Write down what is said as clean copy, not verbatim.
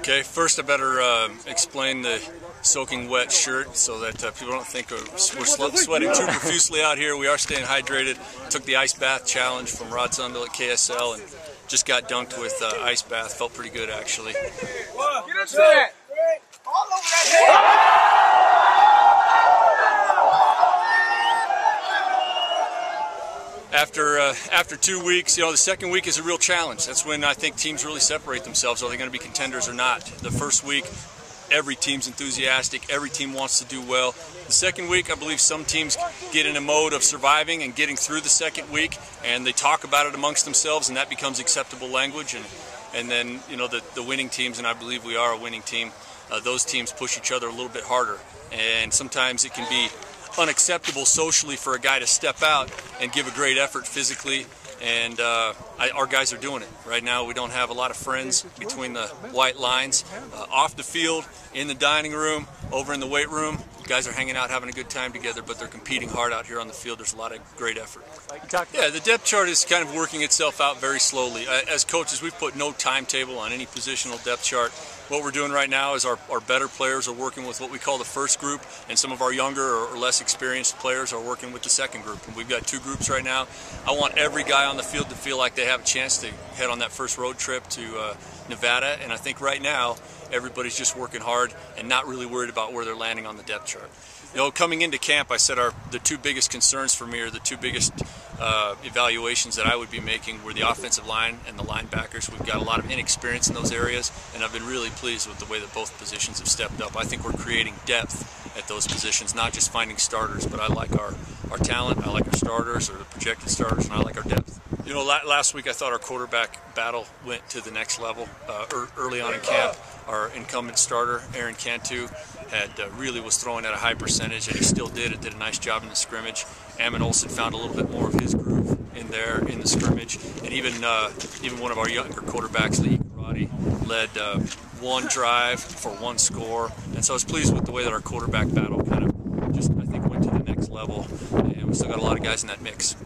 Okay, first I better explain the soaking wet shirt so that people don't think we're sweating too profusely out here. We are staying hydrated. Took the ice bath challenge from Rod Sundell at KSL and just got dunked with ice bath. Felt pretty good actually. Get into that! All over that head! After 2 weeks, the second week is a real challenge. That's when I think teams really separate themselves. Are they going to be contenders or not? The first week, every team's enthusiastic. Every team wants to do well. The second week, I believe some teams get in a mode of surviving and getting through the second week, and they talk about it amongst themselves, and that becomes acceptable language. And then, the winning teams, and I believe we are a winning team, those teams push each other a little bit harder. And sometimes it can be unacceptable socially for a guy to step out and give a great effort physically, and our guys are doing it. Right now we don't have a lot of friends between the white lines. Off the field, in the dining room, over in the weight room, guys are hanging out having a good time together, but they're competing hard out here on the field. There's a lot of great effort. Yeah, the depth chart is kind of working itself out very slowly. As coaches, we've put no timetable on any positional depth chart. What we're doing right now is our better players are working with what we call the first group, and some of our younger or less experienced players are working with the second group. And we've got 2 groups right now. I want every guy on the field to feel like they have a chance to head on that first road trip to Nevada, and I think right now everybody's just working hard and not really worried about where they're landing on the depth chart. Coming into camp, I said the 2 biggest concerns for me, or the 2 biggest evaluations that I would be making, were the offensive line and the linebackers. We've got a lot of inexperience in those areas, and I've been really pleased with the way that both positions have stepped up. I think we're creating depth at those positions, not just finding starters, but I like our talent, I like our starters, or the projected starters, and I like our depth. Last week I thought our quarterback battle went to the next level. Early on in camp, our incumbent starter, Aaron Cantu, really was throwing at a high percentage, and he still did a nice job in the scrimmage. Ammon Olsen found a little bit more of his groove in the scrimmage, and even one of our younger quarterbacks, Lee Karate, led 1 drive for 1 score, and so I was pleased with the way that our quarterback battle kind of just, I think, went to the next level, and we still got a lot of guys in that mix.